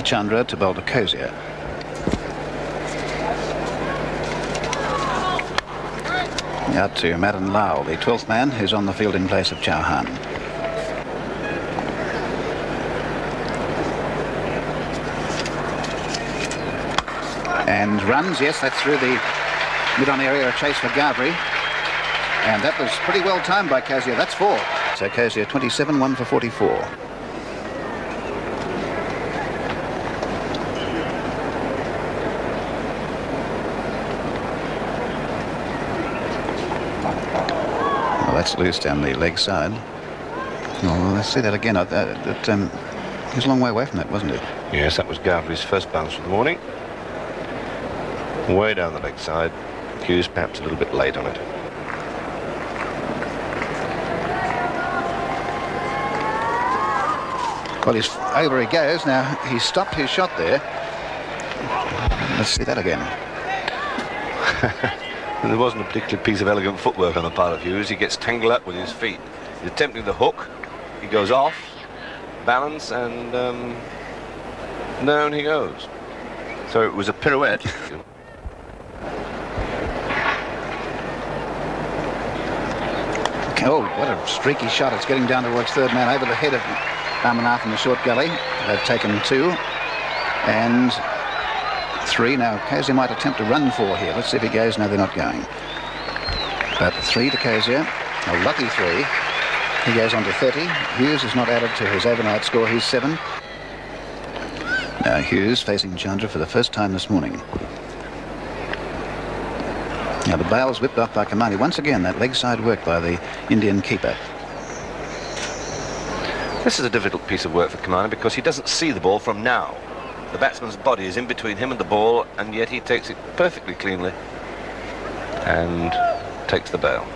Chandra to bowl to Kozia. Out to Madan Lal, the 12th man, who's on the field in place of Chauhan. And runs, yes, that's through the mid-on area, a chase for Gavri. And that was pretty well timed by Kozia. That's 4. So Kozia 27, 1 for 44. Well, that's loose down the leg side. Well, let's see that again. He was a long way away from that, wasn't it? Yes, that was Gavri's first bounce of the morning. Way down the leg side. Hughes perhaps a little bit late on it. Well, over he goes. Now, he stopped his shot there. Let's see that again. And there wasn't a particular piece of elegant footwork on the part of Hughes. He gets tangled up with his feet. He's attempting the hook. He goes off, balance, and down he goes. So it was a pirouette. Oh, what a streaky shot. It's getting down towards third man over the head of Amarnath in the short gully. They've taken 2 and 3. Now, Kozia might attempt a run 4 here. Let's see if he goes. No, they're not going. But 3 to Kozia. A lucky 3. He goes on to 30. Hughes is not added to his overnight score. He's 7. Now, Hughes facing Chandra for the first time this morning. Now, the bail's whipped off by Kamani. Once again, that leg side work by the Indian keeper. This is a difficult piece of work for Kamani because he doesn't see the ball from now. The batsman's body is in between him and the ball, and yet he takes it perfectly cleanly and takes the bail.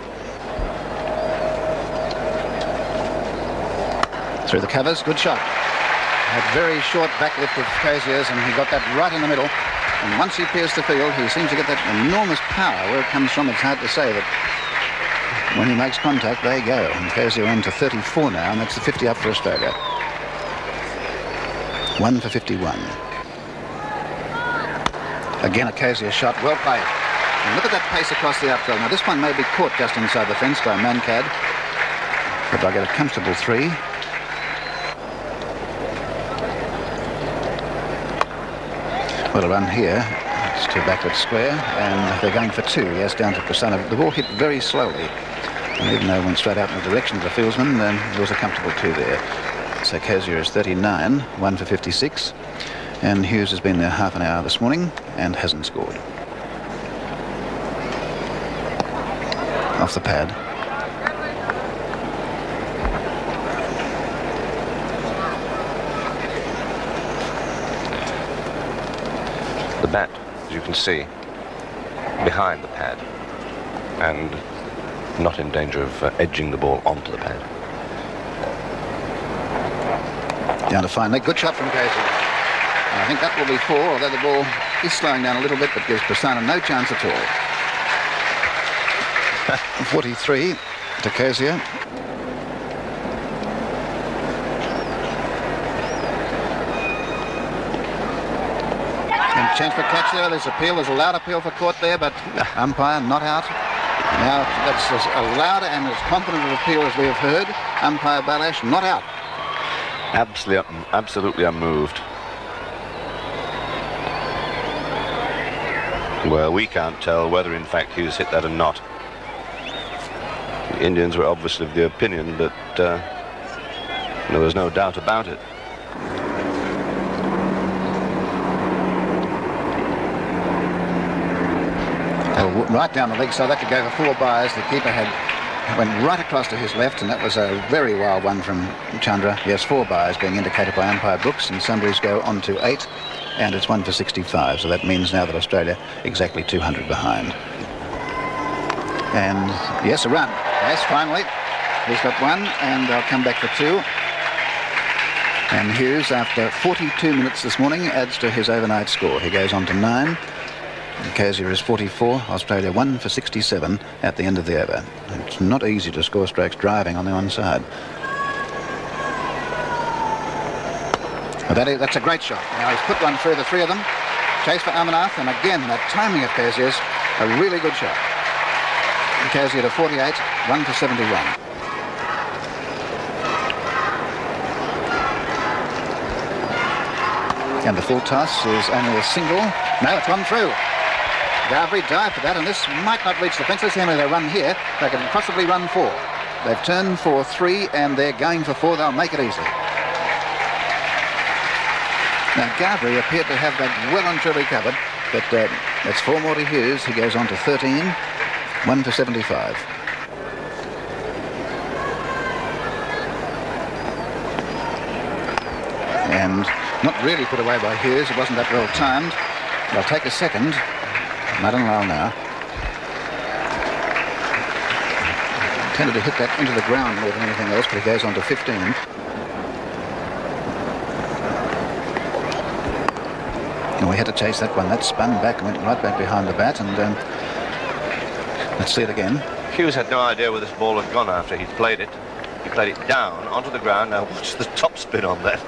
Through the covers, good shot. A very short backlift of Kozia's, and he got that right in the middle. And once he pierced the field, he seems to get that enormous power. Where it comes from, it's hard to say, but when he makes contact, they go. And Kozia on to 34 now, and that's the 50 up for Australia. 1 for 51. Again, a Kozia shot, well played. And look at that pace across the outfield. Now, this one may be caught just inside the fence by Mankad, but I get a comfortable 3. Well, a run here. It's to backward square, and they're going for 2. Yes, down to Prasanna. The ball hit very slowly, and even though it went straight out in the direction of the fieldsman, there was a comfortable 2 there. So Kozia is 39, 1 for 56, and Hughes has been there half an hour this morning and hasn't scored. Off the pad. The bat, as you can see, behind the pad and not in danger of edging the ball onto the pad. Down to fine leg. Good shot from Kozia. I think that will be 4, although the ball is slowing down a little bit, but gives Prasanna no chance at all. 43 to Kozia. Chance for catch there. There's appeal. There's a loud appeal for court there, but umpire not out. Now that's as loud and as confident an appeal as we have heard. Umpire Balash not out. Absolutely unmoved. Well, we can't tell whether in fact Hughes hit that or not. The Indians were obviously of the opinion that there was no doubt about it. Right down the leg side, that could go for 4 byes. The keeper went right across to his left, and that was a very wild one from Chandra. Yes, 4 byes being indicated by umpire Brooks, and Sunbury's go on to 8, and it's 1 for 65. So that means now that Australia exactly 200 behind. And yes, a run. Yes, finally, he's got 1, and they'll come back for 2. And Hughes, after 42 minutes this morning, adds to his overnight score. He goes on to 9. Kozia is 44, Australia 1 for 67 at the end of the over. It's not easy to score strokes driving on the one side. Well, that's a great shot. Now he's put one through the three of them. Chase for Amarnath, and again that timing of Kazier's a really good shot. Kazier to 48, 1 for 71. And the full toss is only a single. No, it's one through. Gavri dived for that, and this might not reach the fence. Let's see how many they run here. They can possibly run 4. They've turned for 3, and they're going for 4. They'll make it easily. Now, Gavri appeared to have that well and truly covered, but that's 4 more to Hughes. He goes on to 13, 1 for 75. And not really put away by Hughes. It wasn't that well timed. They'll take a second. Madanlal now. Tended to hit that into the ground more than anything else, but he goes on to 15. And we had to chase that one. That spun back and went right back behind the bat. And let's see it again. Hughes had no idea where this ball had gone after he'd played it. He played it down onto the ground. Now watch the top spin on that.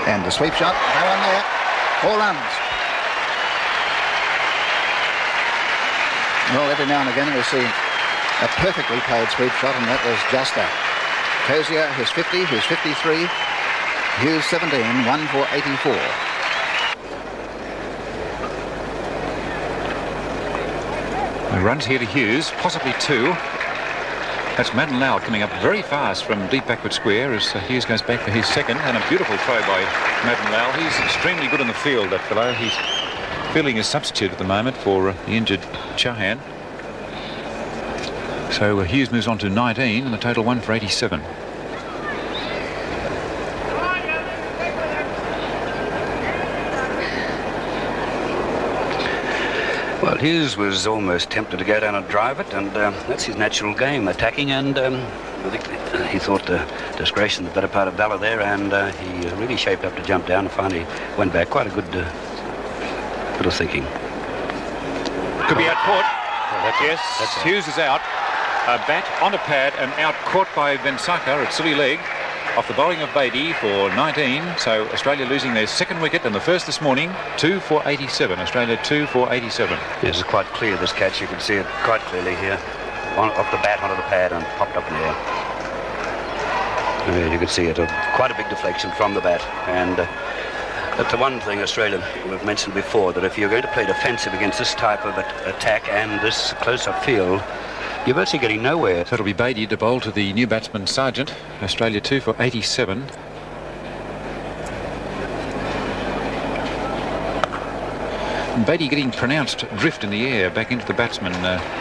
And the sweep shot, no one there, 4 runs. Well, every now and again we see a perfectly played sweep shot, and that was just that. Kazier, his 50, his 53, Hughes 17, 1 for 84. The runs here to Hughes, possibly 2. That's Madanlal coming up very fast from deep backward square as Hughes goes back for his second, and a beautiful throw by Madanlal. He's extremely good in the field, that fellow. He's fielding as substitute at the moment for the injured Chauhan. So Hughes moves on to 19 and the total 1 for 87. Well, Hughes was almost tempted to go down and drive it, and that's his natural game, attacking, and I think he thought the discretion the better part of valor there, and he really shaped up to jump down and finally went back. Quite a good bit of thinking. Could be out caught. Yes, Hughes is out. A bat on a pad and out caught by Vensaka at silly leg off the bowling of Beatty for 19. So Australia losing their second wicket and the first this morning. 2 for 87. Australia 2 for 87. This is quite clear, this catch. You can see it quite clearly here. Off the bat onto the pad and popped up in the air. You can see it. Quite a big deflection from the bat. And that's the one thing Australia, we've mentioned before, that if you're going to play defensive against this type of attack and this close-up field, you're virtually getting nowhere. So it'll be Beatty to bowl to the new batsman Sargent. Australia 2 for 87. And Beatty getting pronounced drift in the air back into the batsman,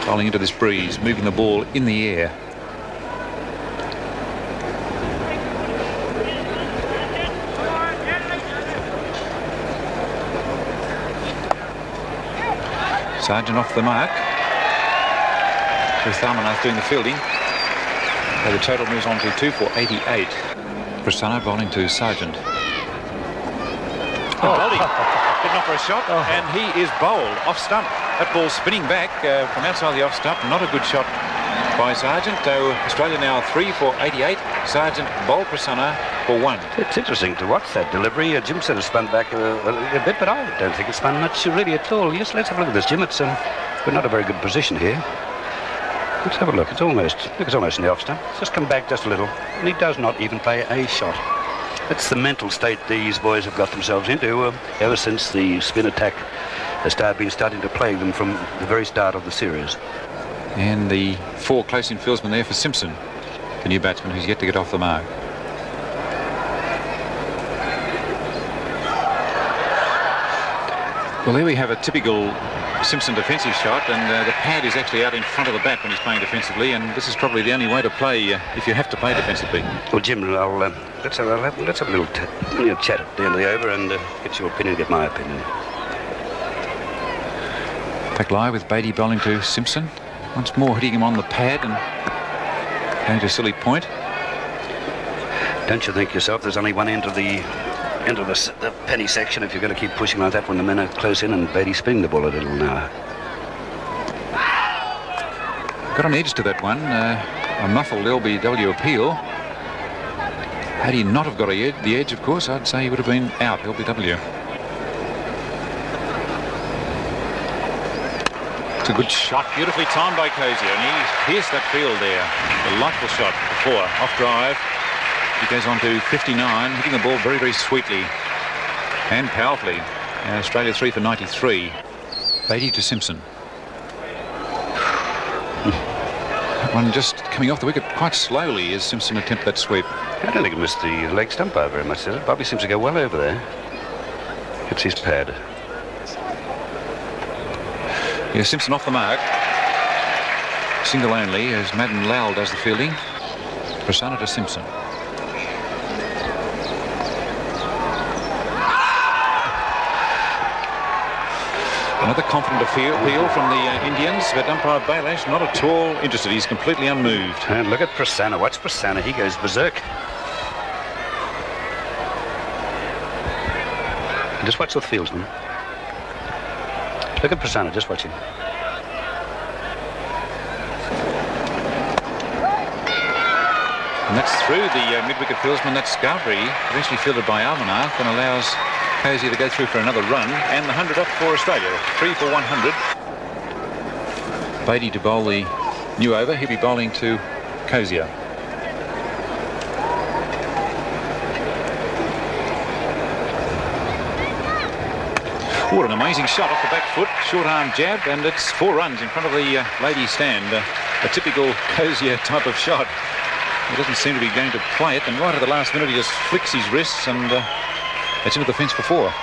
bowling into this breeze, moving the ball in the air. Sargent off the mark. With Tharmanath doing the fielding. So the total moves on to 2 for 88. Prasanna bowling to Sargent. Goldie didn't offer a shot, and he is bowled off stump. That ball spinning back from outside the off stump. Not a good shot by Sargent. So Australia now 3 for 88. Sargent bowled Prasanna for 1. It's interesting to watch that delivery. Jim said it spun back a bit, but I don't think it spun much really at all. Yes, let's have a look at this, Jim. It's we're not a very good position here. Let's have a look. It's almost in the off stump. It's just come back just a little, and he does not even play a shot. That's the mental state these boys have got themselves into ever since the spin attack has been starting to plague them from the very start of the series. And the 4 close-in fieldsmen there for Simpson, the new batsman who's yet to get off the mark. Well, there we have a typical Simpson defensive shot, and the pad is actually out in front of the bat when he's playing defensively, and this is probably the only way to play if you have to play defensively. Well, Jim, let's have a little chat at the end of the over and get your opinion, get my opinion. Back live with Beatty bowling to Simpson. Once more hitting him on the pad and going to silly point. Don't you think yourself there's only one end of the penny section if you're going to keep pushing like that when the men are close in, and Beatty spinning the ball a little now. Got an edge to that one. A muffled LBW appeal. Had he not have got the edge, of course, I'd say he would have been out, LBW. It's a good shot, beautifully timed by Cozier, and he's pierced that field there. Delightful shot before, off drive. He goes on to 59, hitting the ball very, very sweetly and powerfully. Australia 3 for 93. Beatty to Simpson. That one just coming off the wicket quite slowly as Simpson attempted that sweep. I don't think it missed the leg stump by very much, did it? Bobby seems to go well over there. Hits his pad. Yeah, Simpson off the mark. Single only as Madden Lowell does the fielding. Prasanna to Simpson. Another confident appeal from the Indians, but umpire Bailash not at all interested. He's completely unmoved. And look at Prasanna. Watch Prasanna. He goes berserk. Just watch the fieldsman. Look at Prasanna. Just watch him. And that's through the mid-wicket fieldsman. That's Gowrie, eventually fielded by Amarnath, and allows Cozier to go through for another run, and the 100 up for Australia. 3 for 100. Beatty to bowl the new over. He'll be bowling to Cozier. What an amazing shot off the back foot, short arm jab, and it's 4 runs in front of the ladies' stand. A typical Cozier type of shot. He doesn't seem to be going to play it, and right at the last minute he just flicks his wrists, and it's into the fence for 4.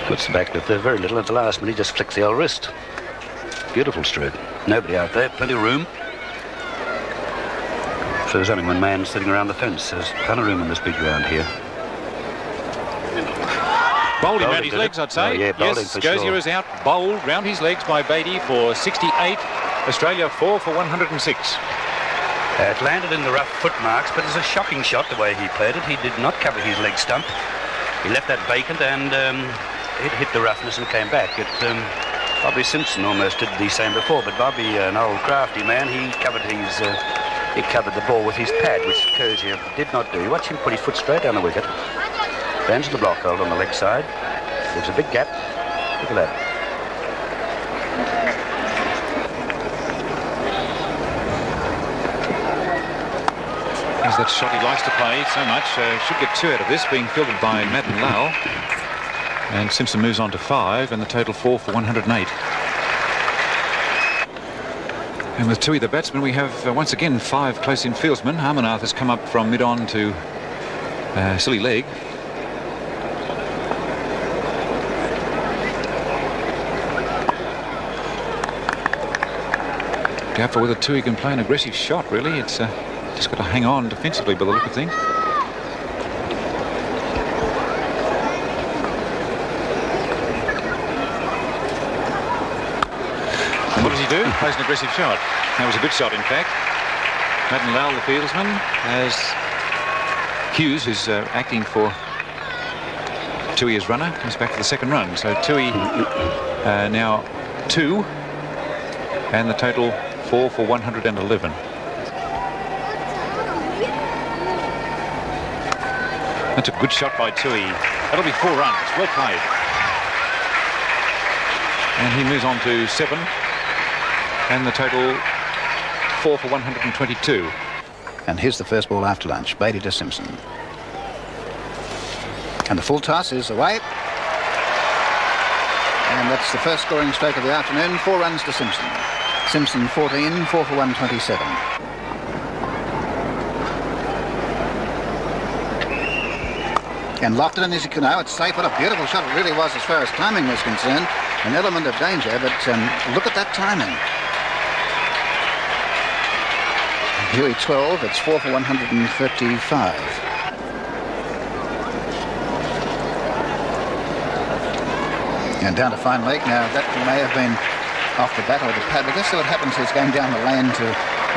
Puts the back with very little at the last minute. He just flicks the old wrist. Beautiful stroke. Nobody out there, plenty of room. So there's only one man sitting around the fence. There's plenty of room in this big ground here. Bowled him round his legs, I'd say. Oh, yeah, yes, Cozier is out, bowled round his legs by Beatty for 68. Australia 4 for 106. It landed in the rough foot marks, but it's a shocking shot the way he played it. He did not cover his leg stump. He left that vacant, and it hit the roughness and came back. Bobby Simpson almost did the same before, but Bobby, an old crafty man, he covered the ball with his pad, which Cozier did not do. Watch him put his foot straight down the wicket. Lands in the block hold on the leg side. There's a big gap. Look at that. Here's that shot he likes to play so much. Should get 2 out of this, being fielded by Madden Lowell. And Simpson moves on to 5, and the total 4 for 108. And with Tui the batsman, we have once again 5 close-in fieldsmen. Amarnath has come up from mid-on to silly leg. Doubtful whether Tui can play an aggressive shot, really. It's just got to hang on defensively by the look of things. And what does he do? Plays an aggressive shot. That was a good shot, in fact. Madden Lowell, the fieldsman, as Hughes, who's acting for Tui as runner, comes back for the second run. So Tui now 2, and the total 4 for 111. That's a good shot by Tui. That'll be 4 runs. Well played. And he moves on to 7. And the total 4 for 122. And here's the first ball after lunch. Beatty to Simpson. And the full toss is away. And that's the first scoring stroke of the afternoon. 4 runs to Simpson. Simpson 14, 4 for 127. And locked it in as you can know. It's safe. What a beautiful shot it really was as far as timing was concerned. An element of danger, but look at that timing. Huey 12, it's 4 for 135. And down to fine leg. Now that may have been off the bat or the pad, but let's see what happens. He's going down the lane to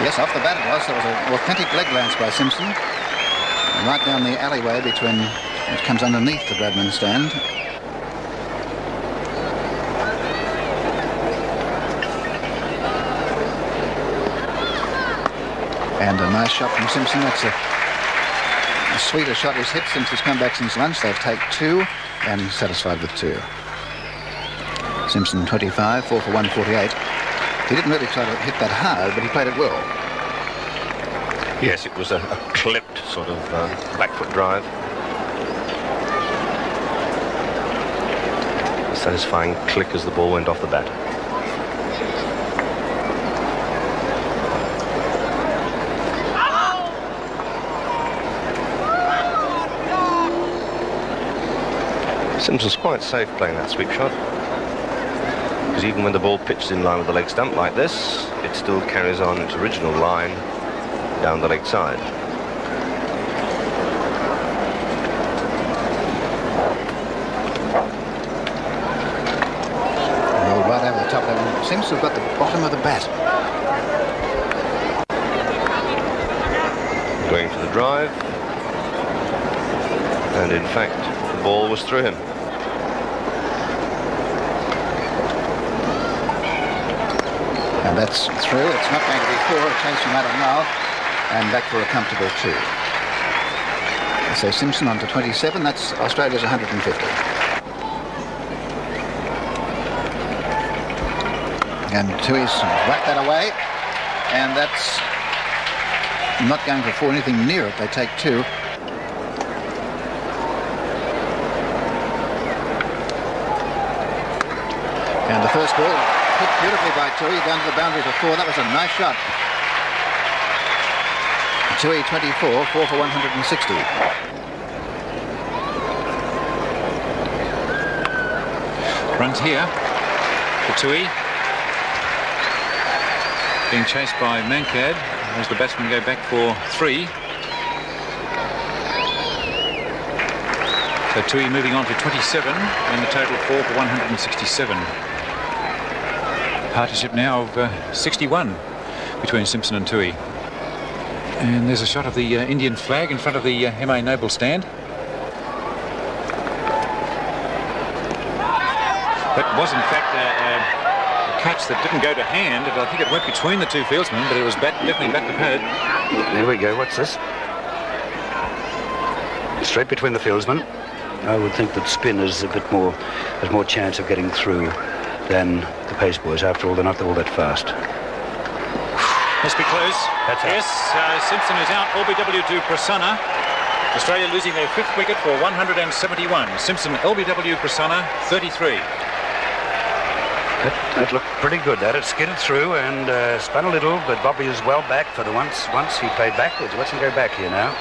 Yes, off the bat it was. There was an authentic leg lance by Simpson. Right down the alleyway between, it comes underneath the Bradman stand. And a nice shot from Simpson. That's a sweeter shot he's hit since he's come back since lunch. They've taken 2 and satisfied with 2. Simpson 25, 4 for 148. He didn't really try to hit that hard, but he played it well. Yes, it was a clipped sort of back foot drive. A satisfying click as the ball went off the bat. Simpson's quite safe playing that sweep shot, because even when the ball pitches in line with the leg stump like this, it still carries on its original line down the leg side. Rolled right over the top level. Seems to have got the bottom of the bat. Going for the drive, and in fact the ball was through him. And that's through. It's not going to be 4. A chase from Adam now. And back for a comfortable 2. So Simpson on to 27. That's Australia's 150. And Tui's whacked that away. And that's not going for 4, anything near it. They take 2. And the first ball hit beautifully by Tui down to the boundary for 4. That was a nice shot. Tui 24, 4 for 160. Runs here for Tui. Being chased by Mankad as the batsmen go back for 3. So Tui moving on to 27 and the total 4 for 167. Partnership now of 61 between Simpson and Tui. And there's a shot of the Indian flag in front of the M.A. Noble stand. That was in fact a catch that didn't go to hand. I think it went between the 2 fieldsmen, but it was definitely back to pad. There we go. What's this? Straight between the fieldsmen. I would think that spin is a bit more, has more chance of getting through than the pace boys. After all, they're not all that fast. Must be close. That's out. Yes, Simpson is out. LBW to Prasanna. Australia losing their 5th wicket for 171. Simpson, LBW, Prasanna, 33. That looked pretty good. That had skidded through and spun a little, but Bobby is well back for the once. Once he played backwards. Let's him go back here now.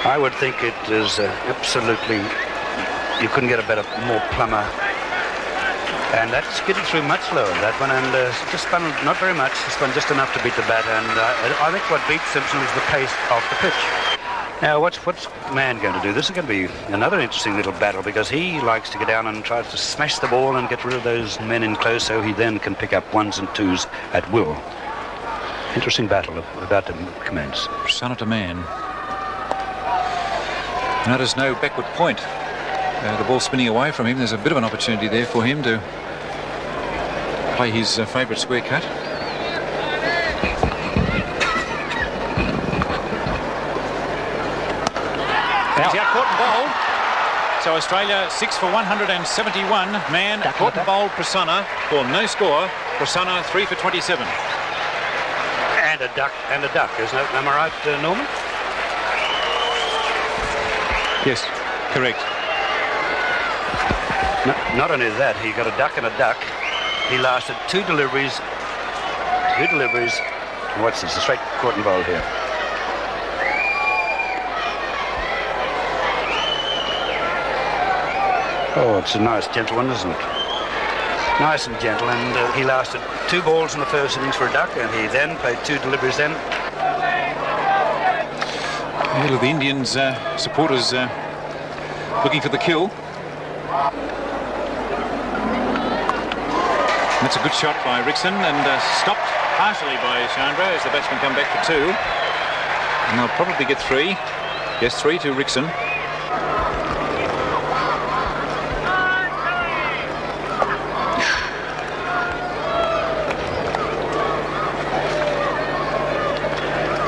I would think it is absolutely... You couldn't get a better, more plumber. And that skidded through much lower, that one, and just spun not very much, spun just enough to beat the bat, and I think what beats Simpson is the pace of the pitch. Now, what's Mann going to do? This is going to be another interesting little battle, because he likes to get down and try to smash the ball and get rid of those men in close, so he then can pick up 1s and 2s at will. Interesting battle about to commence. Prasanna to Mann. Notice no backward point. The ball spinning away from him. There's a bit of an opportunity there for him to play his favourite square cut. He's out caught and bowled. So Australia 6 for 171. Mann caught and bowled Prasanna for no score. Prasanna 3 for 27. And a duck, isn't it? Am I right, Norman? Yes, correct. No, not only that, he got a duck and a duck. He lasted 2 deliveries. What's this? A straight caught and bowled here. Oh, it's a nice gentle one, isn't it? Nice and gentle, and he lasted 2 balls in the first innings for a duck, and he then played 2 deliveries then. All of the Indians supporters looking for the kill. That's a good shot by Rickson and stopped partially by Chandra as the batsmen come back for 2. And they'll probably get 3. Yes, 3 to Rickson.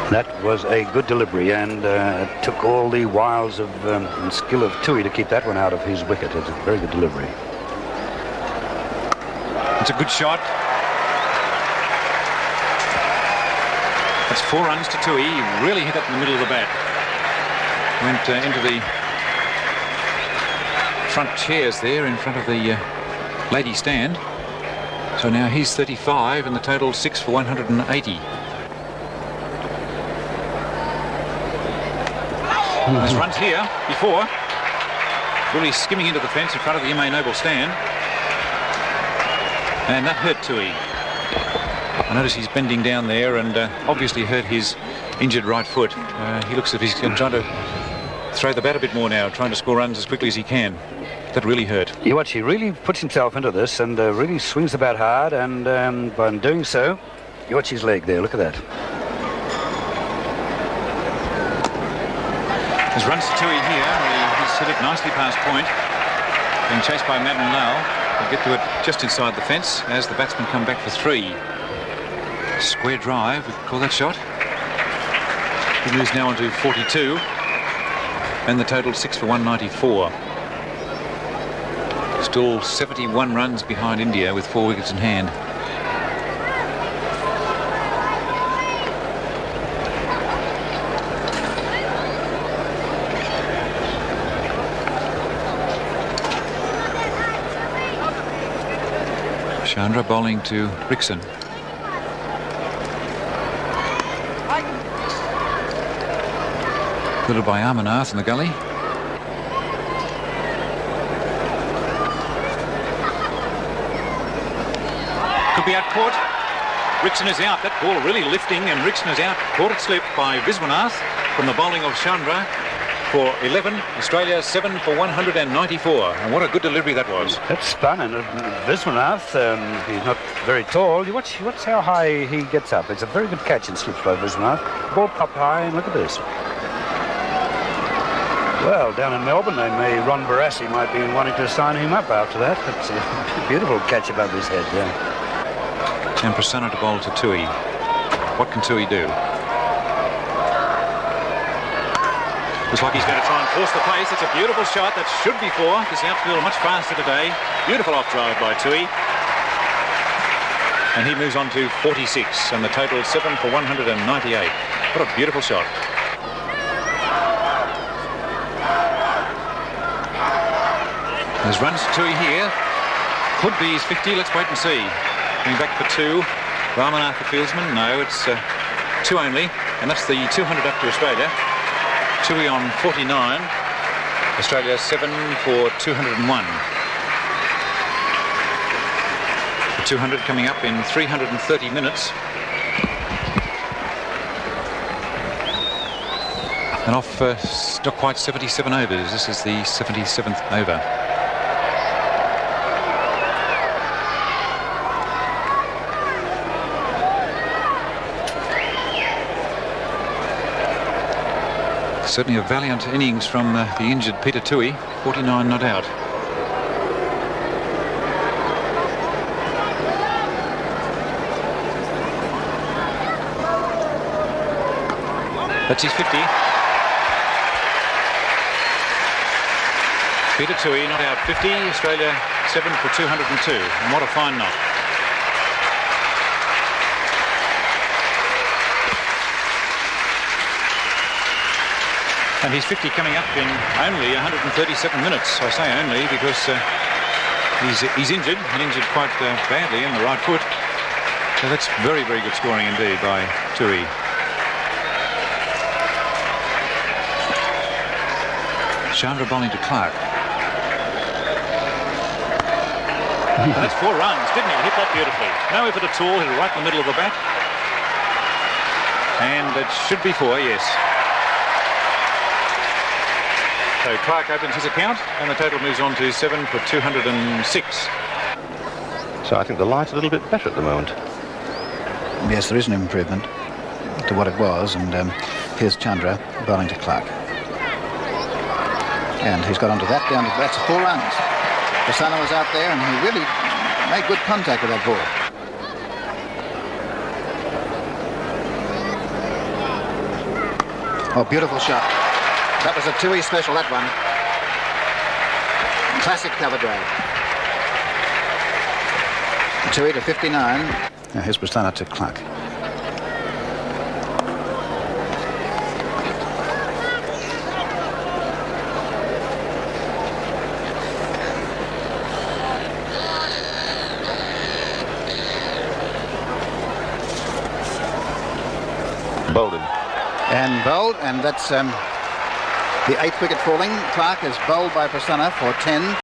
That was a good delivery, and it took all the wiles of and skill of Tui to keep that one out of his wicket. It's a very good delivery. It's a good shot. That's 4 runs to Tui. He really hit it in the middle of the bat. Went into the front chairs there in front of the lady stand. So now he's 35 and the total 6 for 180. There's runs here before. Really skimming into the fence in front of the MA Noble stand. And that hurt Tui. I notice he's bending down there and obviously hurt his injured right foot. He looks as if he's trying to throw the bat a bit more now, trying to score runs as quickly as he can. That really hurt. You watch, he really puts himself into this and really swings the bat hard, and by doing so, you watch his leg there, look at that. There's runs to Tui here. He's hit it nicely past point. Being chased by Madden Lau. He'll get to it just inside the fence as the batsmen come back for 3. Square drive, we call that shot. He moves now on to 42. And the total 6 for 194. Still 71 runs behind India with 4 wickets in hand. Chandra bowling to Rickson. Fielded by Amarnath in the gully. Could be out caught. Rickson is out. That ball really lifting, and Rickson is out. Caught it slip by Viswanath from the bowling of Chandra. For 11, Australia 7 for 194. And what a good delivery that was. That's spun, and Viswanath, he's not very tall. You watch how high he gets up. It's a very good catch and slips by Viswanath. Ball popped high, and look at this. Well, down in Melbourne, Ron Barassi might be wanting to sign him up after that. It's a beautiful catch above his head, yeah. And Prasanna to bowl to Tui. What can Tui do? Looks like he's going to try and force the pace. It's a beautiful shot. That should be 4, because the outfield much faster today. Beautiful off drive by Tui. And he moves on to 46, and the total 7 for 198. What a beautiful shot. There's runs to Tui here. Could be his 50. Let's wait and see. Coming back for 2. Ramanath the fieldsman. No, it's 2 only. And that's the 200 up to Australia. Tui on 49. Australia 7 for 201. The 200 coming up in 330 minutes. And off not quite 77 overs. This is the 77th over. Certainly a valiant innings from the injured Peter Tui. 49 not out. That's his 50. Peter Tui not out 50. Australia 7 for 202. And what a fine knock. And he's 50 coming up in only 137 minutes. I say only because he's injured, and injured quite badly in the right foot. So that's very, very good scoring indeed by Tui. Chandra bowling to Clark. And that's 4 runs, didn't he? Hit that beautifully. No effort at all, hit it right in the middle of the bat. And it should be 4, yes. So Clark opens his account, and the total moves on to 7 for 206. So I think the light's a little bit better at the moment. Yes, there is an improvement to what it was, and here's Chandra bowling to Clark. And he's got onto that, down to that's 4 runs. Prasanna was out there, and he really made good contact with that ball. Oh, beautiful shot. That was a Tui special, that one. Classic cover drive. Tui to 59. Now here's Prasanna to Clark. Bowled him. And bowled, and that's the 8th wicket falling. Clark is bowled by Prasanna for 10.